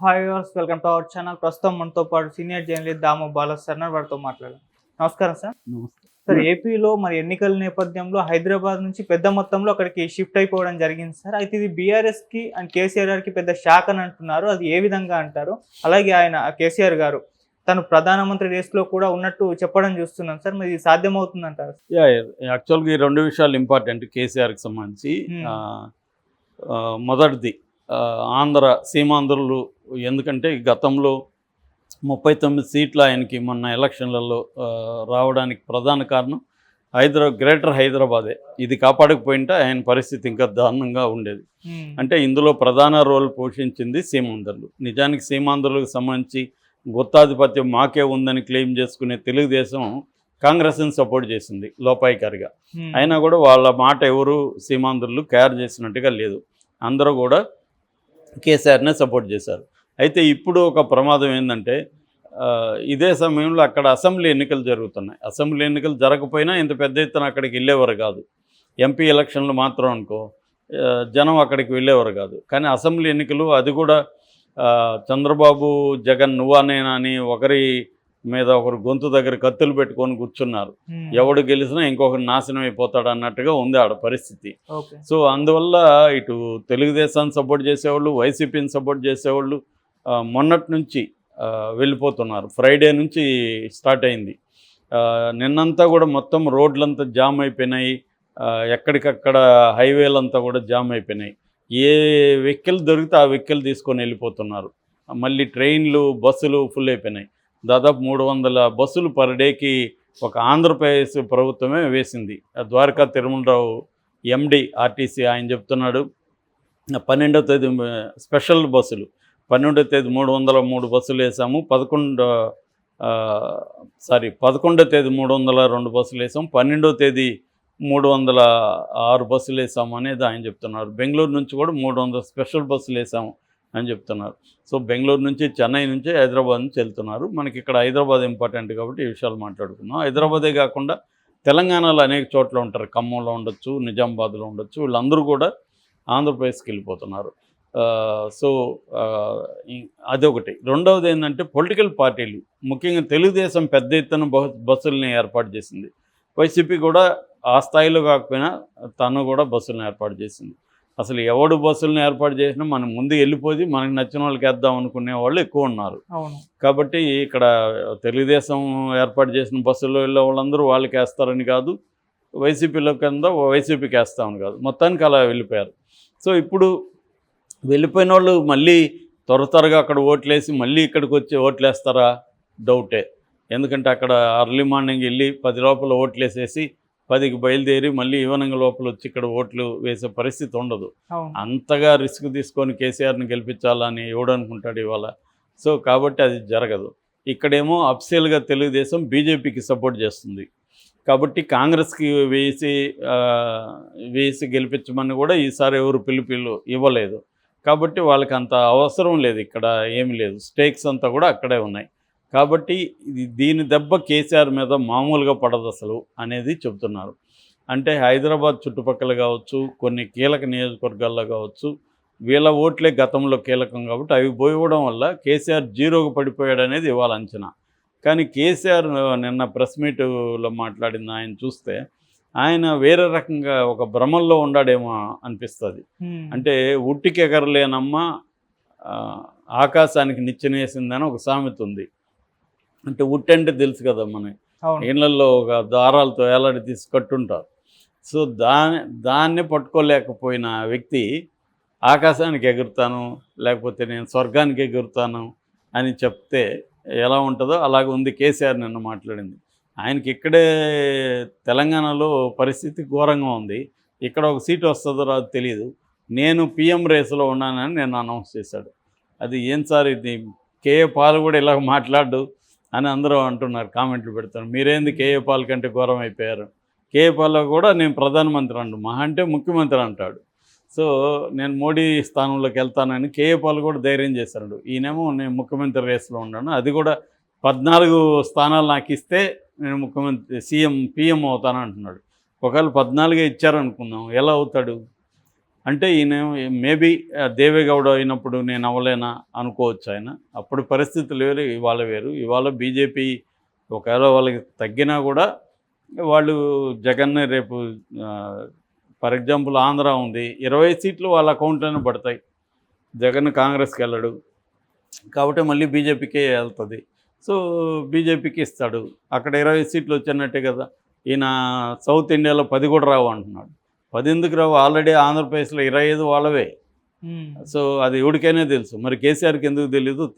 Hi viewers, welcome to our channel. ప్రస్తుతం మనతో పాటు సీనియర్ జర్నలిస్ట్ దాము బాలాస్ సార్ వారితో మాట్లాడాం. నమస్కారం సార్. నమస్తే. సార్, ఏపీలో మరి ఎన్నికల నేపథ్యంలో హైదరాబాద్ నుంచి పెద్ద మొత్తంలో అక్కడికి షిఫ్ట్ అయిపోవడం జరిగింది సార్. అయితే ఇది బీఆర్ఎస్ కి అండ్ కేసీఆర్ కి పెద్ద షాక్ అని అంటున్నారు. అది ఏ విధంగా అంటారు? అలాగే ఆయన కేసీఆర్ గారు తను ప్రధానమంత్రి రేస్లో కూడా ఉన్నట్టు చెప్పడం చూస్తున్నాం సార్. మరి ఇది సాధ్యమవుతుంది అంటారు? యాక్చువల్గా ఈ రెండు విషయాలు ఇంపార్టెంట్ కేసీఆర్కి సంబంధించి. మొదటిది ఆంధ్ర సీమాంధ్రులు, ఎందుకంటే గతంలో 39 సీట్లు ఆయనకి మొన్న ఎలక్షన్లలో రావడానికి ప్రధాన కారణం గ్రేటర్ హైదరాబాదే. ఇది కాపాడకపోయింటే ఆయన పరిస్థితి ఇంకా దారుణంగా ఉండేది. అంటే ఇందులో ప్రధాన రోల్ పోషించింది సీమాంధ్రులు. నిజానికి సీమాంధ్రులకు సంబంధించి గుత్తాధిపత్యం మాకే ఉందని క్లెయిమ్ చేసుకునే తెలుగుదేశం కాంగ్రెస్ని సపోర్ట్ చేసింది లోపాయికారిగా. అయినా కూడా వాళ్ళ మాట ఎవరు సీమాంధ్రులు కేర్ చేసినట్టుగా లేదు. అందరూ కూడా కేసీఆర్నే సపోర్ట్ చేశారు. అయితే ఇప్పుడు ఒక ప్రమాదం ఏంటంటే, ఇదే సమయంలో అక్కడ అసెంబ్లీ ఎన్నికలు జరుగుతున్నాయి. అసెంబ్లీ ఎన్నికలు జరగకపోయినా ఇంత పెద్ద ఎత్తున అక్కడికి వెళ్ళేవారు కాదు. ఎంపీ ఎలక్షన్లు మాత్రం అనుకో జనం అక్కడికి వెళ్ళేవారు కాదు. కానీ అసెంబ్లీ ఎన్నికలు, అది కూడా చంద్రబాబు జగన్ నువ్వానేనా అని ఒకరి మీద ఒకరు గొంతు దగ్గర కత్తులు పెట్టుకొని కూర్చున్నారు. ఎవడు గెలిచినా ఇంకొకరు నాశనం అయిపోతాడు అన్నట్టుగా ఉంది ఆడ పరిస్థితి. సో అందువల్ల ఇటు తెలుగుదేశాన్ని సపోర్ట్ చేసేవాళ్ళు, వైసీపీని సపోర్ట్ చేసేవాళ్ళు మొన్నటి నుంచి వెళ్ళిపోతున్నారు. ఫ్రైడే నుంచి స్టార్ట్ అయింది. నిన్నంతా కూడా మొత్తం రోడ్లంతా జామ్ అయిపోయినాయి. ఎక్కడికక్కడ హైవేలంతా కూడా జామ్ అయిపోయినాయి. ఏ వెహికల్ దొరికితే ఆ వెహికల్ తీసుకొని వెళ్ళిపోతున్నారు. మళ్ళీ ట్రైన్లు, బస్సులు ఫుల్ అయిపోయినాయి. దాదాపు 300 బస్సులు పర్ డేకి ఒక ఆంధ్రప్రదేశ్ ప్రభుత్వమే వేసింది. ద్వారకా తిరుమలరావు ఎండి ఆర్టీసీ ఆయన చెప్తున్నాడు, 12వ తేదీ స్పెషల్ బస్సులు, 12వ తేదీ 303 బస్సులు వేసాము, 11వ తేదీ 302 బస్సులు వేసాము, 12వ తేదీ 306 బస్సులు వేసాము అనేది ఆయన చెప్తున్నారు. బెంగళూరు నుంచి కూడా 300 స్పెషల్ బస్సులు వేసాము అని చెప్తున్నారు. సో బెంగళూరు నుంచి, చెన్నై నుంచి, హైదరాబాద్ నుంచి వెళ్తున్నారు. మనకి ఇక్కడ హైదరాబాద్ ఇంపార్టెంట్ కాబట్టి ఈ విషయాలు మాట్లాడుకున్నాం. హైదరాబాదే కాకుండా తెలంగాణలో అనేక చోట్ల ఉంటారు. ఖమ్మంలో ఉండొచ్చు, నిజామాబాద్లో ఉండొచ్చు. వీళ్ళందరూ కూడా ఆంధ్రప్రదేశ్కి వెళ్ళిపోతున్నారు. సో అదొకటి. రెండవది ఏంటంటే, పొలిటికల్ పార్టీలు, ముఖ్యంగా తెలుగుదేశం పెద్ద ఎత్తున బస్సుల్ని ఏర్పాటు చేసింది. వైసీపీ కూడా ఆ స్థాయిలో కాకపోయినా తను కూడా బస్సులను ఏర్పాటు చేసింది. అసలు ఎవడు బస్సులను ఏర్పాటు చేసినా మనం ముందు వెళ్ళిపోయి మనకు నచ్చిన వాళ్ళకి వేద్దాం అనుకునే వాళ్ళు ఎక్కువ ఉన్నారు. కాబట్టి ఇక్కడ తెలుగుదేశం ఏర్పాటు చేసిన బస్సుల్లో వెళ్ళే వాళ్ళందరూ వాళ్ళకి వేస్తారని కాదు, వైసీపీలో కింద వైసీపీకి వేస్తామని కాదు, మొత్తానికి అలా వెళ్ళిపోయారు. సో ఇప్పుడు వెళ్ళిపోయిన వాళ్ళు మళ్ళీ త్వరగా అక్కడ ఓట్లేసి మళ్ళీ ఇక్కడికి వచ్చి ఓట్లు వేస్తారా? డౌటే. ఎందుకంటే అక్కడ అర్లీ మార్నింగ్ వెళ్ళి 10 లోపల ఓట్లేసేసి 10కి బయలుదేరి మళ్ళీ ఈవినింగ్ లోపల వచ్చి ఇక్కడ ఓట్లు వేసే పరిస్థితి ఉండదు. అంతగా రిస్క్ తీసుకొని కేసీఆర్ని గెలిపించాలని ఎవడనుకుంటాడు ఇవాళ? సో కాబట్టి అది జరగదు. ఇక్కడేమో అఫ్సియల్గా తెలుగుదేశం బీజేపీకి సపోర్ట్ చేస్తుంది. కాబట్టి కాంగ్రెస్కి వేసి గెలిపించమని కూడా ఈసారి ఎవరు పిలుపులు ఇవ్వలేదు. కాబట్టి వాళ్ళకి అంత అవసరం లేదు. ఇక్కడ ఏమీ లేదు. స్టేక్స్ అంతా కూడా అక్కడే ఉన్నాయి. కాబట్టి దీని దెబ్బ కేసీఆర్ మీద మామూలుగా పడదు అసలు అనేది చెబుతున్నారు. అంటే హైదరాబాద్ చుట్టుపక్కల కావచ్చు, కొన్ని కీలక నియోజకవర్గాల్లో కావచ్చు, వీళ్ళ ఓట్లే గతంలో కీలకం కాబట్టి అవి పోయివ్వడం వల్ల కేసీఆర్ జీరోగా పడిపోయాడు అనేది ఇవాళ అంచనా. కానీ కేసీఆర్ నిన్న ప్రెస్ మీట్లో మాట్లాడింది ఆయన చూస్తే, ఆయన వేరే రకంగా ఒక భ్రమంలో ఉన్నాడేమో అనిపిస్తుంది. అంటే ఉట్టికి ఎగరలేనమ్మ ఆకాశానికి నిచ్చెనేసిందని ఒక సామెత ఉంది. అంటే ఉట్టంటే తెలుసు కదా, మన ఇళ్లలో ఒక దారాలతో ఏలాడి తీసి కట్టుంటారు. సో దాన్ని పట్టుకోలేకపోయిన వ్యక్తి ఆకాశానికి ఎగురుతాను, లేకపోతే నేను స్వర్గానికి ఎగురుతాను అని చెప్తే ఎలా ఉంటుందో అలాగే ఉంది కేసీఆర్ నిన్న మాట్లాడింది. ఆయనకి ఇక్కడే తెలంగాణలో పరిస్థితి ఘోరంగా ఉంది. ఇక్కడ ఒక సీటు వస్తుందో రాదు తెలియదు. నేను పిఎం రేసులో ఉన్నానని నేను అనౌన్స్ చేశాడు. అది ఏం సార్ ఇది? కేఏ పాల్ కూడా ఇలా మాట్లాడు అని అందరూ అంటున్నారు, కామెంట్లు పెడతారు. మీరేంది కేఏ పాల్ కంటే ఘోరం అయిపోయారు? కేఏ పాల్ కూడా నేను ప్రధానమంత్రి అంటు, మహా అంటే ముఖ్యమంత్రి అంటాడు. సో నేను మోడీ స్థానంలోకి వెళ్తానని కేఏ పాల్ కూడా ధైర్యం చేశాడు. ఈయనేమో నేను ముఖ్యమంత్రి రేసులో ఉన్నాను, అది కూడా 14 స్థానాలు నాకు ఇస్తే నేను ముఖ్యమంత్రి పిఎం అవుతాను అంటున్నాడు. ఒకవేళ 14 ఇచ్చారనుకుందాం, ఎలా అవుతాడు? అంటే ఈయన మేబీ దేవేగౌడ అయినప్పుడు నేను అవ్వలేనా అనుకోవచ్చు ఆయన. అప్పుడు పరిస్థితులు వేరు, ఇవాళ వేరు. ఇవాళ బీజేపీ ఒకవేళ వాళ్ళకి తగ్గినా కూడా వాళ్ళు జగన్‌ని రేపు ఫర్ ఎగ్జాంపుల్ ఆంధ్ర ఉంది. 20 సీట్లు వాళ్ళ అకౌంట్‌లోనే పడతాయి. జగన్ కాంగ్రెస్‌కి వెళ్ళడు. కాబట్టి మళ్ళీ బీజేపీకే వెళ్తది. సో, బీజేపీకి ఇస్తాడు. అక్కడ 20 సీట్లు వచ్చినట్టే కదా! ఈయన సౌత్ ఇండియాలో 10 కూడా రావు అంటున్నాడు. 10 ఎందుకు రావు? ఆల్రెడీ ఆంధ్రప్రదేశ్‌లో 25 వాళ్ళవే. సో, అది ఎవడికైనా తెలుసు. మరి కేసీఆర్‌కి ఎందుకు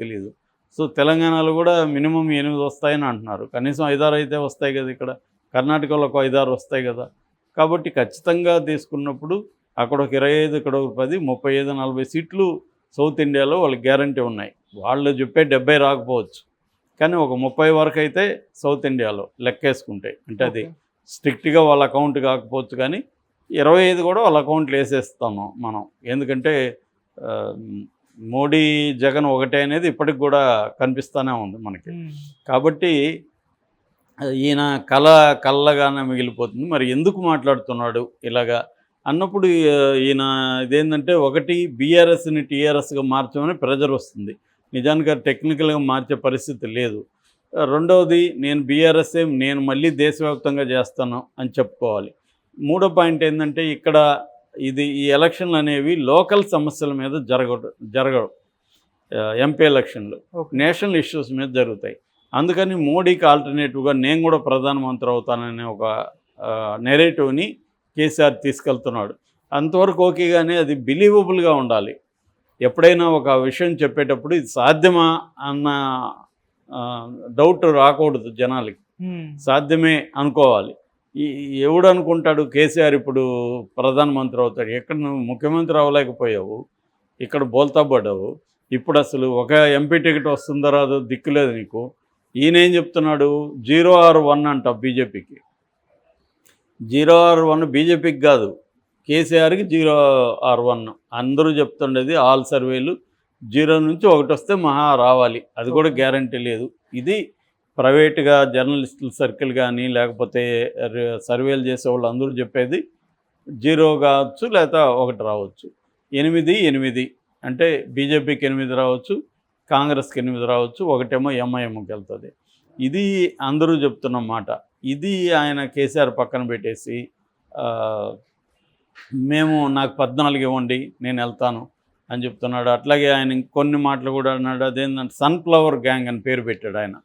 తెలీదు. సో, తెలంగాణలో కూడా మినిమమ్ 8 వస్తాయని అంటున్నారు. కనీసం 5, 6 అయితే వస్తాయి కదా ఇక్కడ. కర్ణాటకలో ఒక 5, 6 వస్తాయి కదా! కాబట్టి ఖచ్చితంగా తీసుకున్నప్పుడు అక్కడ ఒక 25, ఇక్కడ ఒక 10, 35, 40 సీట్లు సౌత్ ఇండియాలో వాళ్ళకి గ్యారంటీ ఉన్నాయి. వాళ్ళు చెప్పే 70 రాకపోవచ్చు. కానీ ఒక 30 వరకు అయితే సౌత్ ఇండియాలో లెక్కేసుకుంటే. అంటే అది స్ట్రిక్ట్‌గా వాళ్ళ అకౌంట్ కాకపోవచ్చు కానీ 25 కూడా వాళ్ళ అకౌంట్లు వేసేస్తాము మనం. ఎందుకంటే మోడీ, జగన్ ఒకటే అనేది ఇప్పటికి కూడా కనిపిస్తూనే ఉంది మనకి. కాబట్టి ఈయన కళ్ళగానే మిగిలిపోతుంది. మరి ఎందుకు మాట్లాడుతున్నాడు ఇలాగా అన్నప్పుడు ఈయన ఇదేంటంటే ఒకటి బీఆర్ఎస్ని టీఆర్ఎస్గా మార్చమని ప్రెజర్ వస్తుంది. నిజానికి టెక్నికల్గా మార్చే పరిస్థితి లేదు. రెండవది నేను బీఆర్ఎస్ఏ నేను మళ్ళీ దేశవ్యాప్తంగా చేస్తాను అని చెప్పుకోవాలి. మూడో పాయింట్ ఏంటంటే ఇక్కడ ఈ ఎలక్షన్లు అనేవి లోకల్ సమస్యల మీద జరగవు. ఎంపీ ఎలక్షన్లు నేషనల్ ఇష్యూస్ మీద జరుగుతాయి. అందుకని మోడీకి ఆల్టర్నేటివ్గా నేను కూడా ప్రధానమంత్రి అవుతాననే ఒక నెరేటివ్ని కేసీఆర్ తీసుకెళ్తున్నాడు. అంతవరకు ఓకే, కానీ అది బిలీవబుల్గా ఉండాలి. ఎప్పుడైనా ఒక విషయం చెప్పేటప్పుడు ఇది సాధ్యమా అన్న డౌట్ రాకూడదు జనాలకి. సాధ్యమే అనుకోవాలి. ఎవడు అనుకుంటాడు కేసీఆర్ ఇప్పుడు ప్రధానమంత్రి అవుతాడు? ఎక్కడ నువ్వు ముఖ్యమంత్రి అవ్వలేకపోయావు, ఇక్కడ బోల్తా పడ్డావు. ఇప్పుడు అసలు ఒక ఎంపీ టికెట్ వస్తుందో రాదో దిక్కులేదు నీకు. ఈయనేం చెప్తున్నాడు? 0 or 1 అంట బీజేపీకి. 0 or 1 బీజేపీకి కాదు, కేసీఆర్కి 0 or 1. అందరూ చెప్తుండేది ఆల్ సర్వేలు 0 నుంచి 1 వస్తే మహా రావాలి. అది కూడా గ్యారంటీ లేదు. ఇది ప్రైవేట్గా జర్నలిస్టుల సర్కిల్ కానీ లేకపోతే సర్వేలు చేసే వాళ్ళు అందరూ చెప్పేది 0 కావచ్చు, లేదా 1 రావచ్చు. 8 అంటే బీజేపీకి 8 రావచ్చు, కాంగ్రెస్కి 8 రావచ్చు, ఒకటేమో ఎంఐఎంకి వెళ్తుంది. ఇది అందరూ చెప్తున్న మాట. ఇది ఆయన కేసీఆర్ పక్కన పెట్టేసి నాకు 14 ఇవ్వండి నేను వెళ్తాను అని చెప్తున్నాడు. అట్లాగే ఆయన కొన్ని మాటలు కూడా అన్నాడు. అదేంటంటే సన్ఫ్లవర్ గ్యాంగ్ అని పేరు పెట్టాడు ఆయన.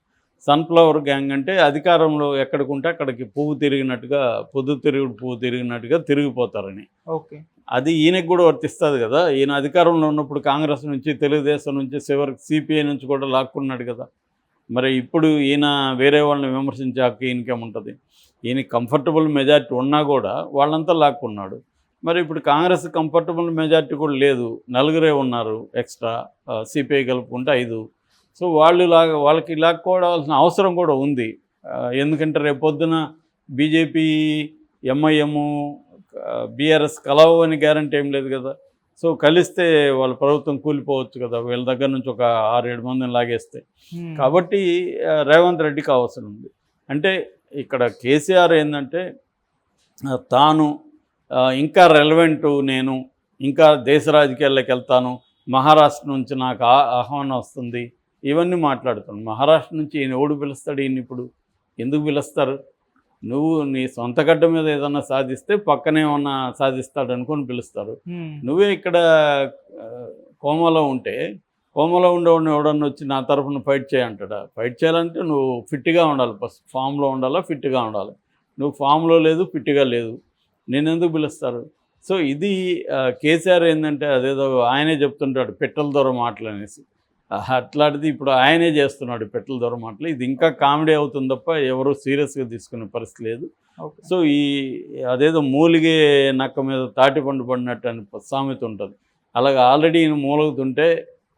సన్ఫ్లవర్ గ్యాంగ్ అంటే అధికారంలో ఎక్కడికుంటే అక్కడికి పువ్వు తిరిగినట్టుగా తిరిగిపోతారని. ఓకే, అది ఈయనకు కూడా వర్తిస్తుంది కదా. ఈయన అధికారంలో ఉన్నప్పుడు కాంగ్రెస్ నుంచి, తెలుగుదేశం నుంచి, చివరికి సిపిఐ నుంచి కూడా లాక్కున్నాడు కదా. మరి ఇప్పుడు ఈయన వేరే వాళ్ళని విమర్శించే హక్కు ఈయనకేముంటుంది? ఈయన కంఫర్టబుల్ మెజారిటీ ఉన్నా కూడా వాళ్ళంతా లాక్కున్నాడు. మరి ఇప్పుడు కాంగ్రెస్ కంఫర్టబుల్ మెజారిటీ కూడా లేదు, 4 ఉన్నారు ఎక్స్ట్రా, సిపిఐ కలుపుకుంటే 5. సో వాళ్ళకి లాక్కోవాల్సిన అవసరం కూడా ఉంది. ఎందుకంటే రేపొద్దున బీజేపీ, ఎంఐఎం, బీఆర్ఎస్ కలవు అని గ్యారంటీ ఏం లేదు కదా. సో కలిస్తే వాళ్ళ ప్రభుత్వం కూలిపోవచ్చు కదా, వీళ్ళ దగ్గర నుంచి ఒక 6-7 మందిని లాగేస్తే. కాబట్టి రేవంత్ రెడ్డికి అవసరం ఉంది. అంటే ఇక్కడ కేసీఆర్ ఏంటంటే తాను ఇంకా రెలవెంటు, నేను ఇంకా దేశ రాజకీయాల్లోకి వెళ్తాను, మహారాష్ట్ర నుంచి నాకు ఆహ్వానం వస్తుంది, ఇవన్నీ మాట్లాడుతున్నాను. మహారాష్ట్ర నుంచి ఈయన ఎవడు పిలుస్తాడు? ఈయన ఇప్పుడు ఎందుకు పిలుస్తారు? నువ్వు నీ సొంత గడ్డ మీద ఏదన్నా సాధిస్తే పక్కనే ఏమన్నా సాధిస్తాడు అనుకొని పిలుస్తారు. నువ్వే ఇక్కడ కోమాలో ఉండేవాడిని ఎవడన్నా వచ్చి నా తరఫున ఫైట్ చేయంటాడా? ఫైట్ చేయాలంటే నువ్వు ఫిట్గా ఉండాలి, ఫస్ట్ ఫామ్లో ఉండాలా, ఫిట్గా ఉండాలి. నువ్వు ఫామ్లో లేదు, ఫిట్గా లేదు, నేను ఎందుకు పిలుస్తారు? సో ఇది కేసీఆర్ ఏంటంటే అదేదో ఆయనే చెప్తుంటాడు పెట్టెల ద్వారా మాటలు అనేసి. అట్లాంటిది ఇప్పుడు ఆయనే చేస్తున్నాడు పెట్టెల ద్వారా మాటలు. ఇది ఇంకా కామెడీ అవుతుంది తప్ప ఎవరు సీరియస్గా తీసుకునే పరిస్థితి లేదు. సో అదేదో మూలిగే నక్క మీద తాటి పండు పడినట్టు అని సామెత ఉంటుంది. అలాగే ఆల్రెడీ ఈయన మూలుగుతుంటే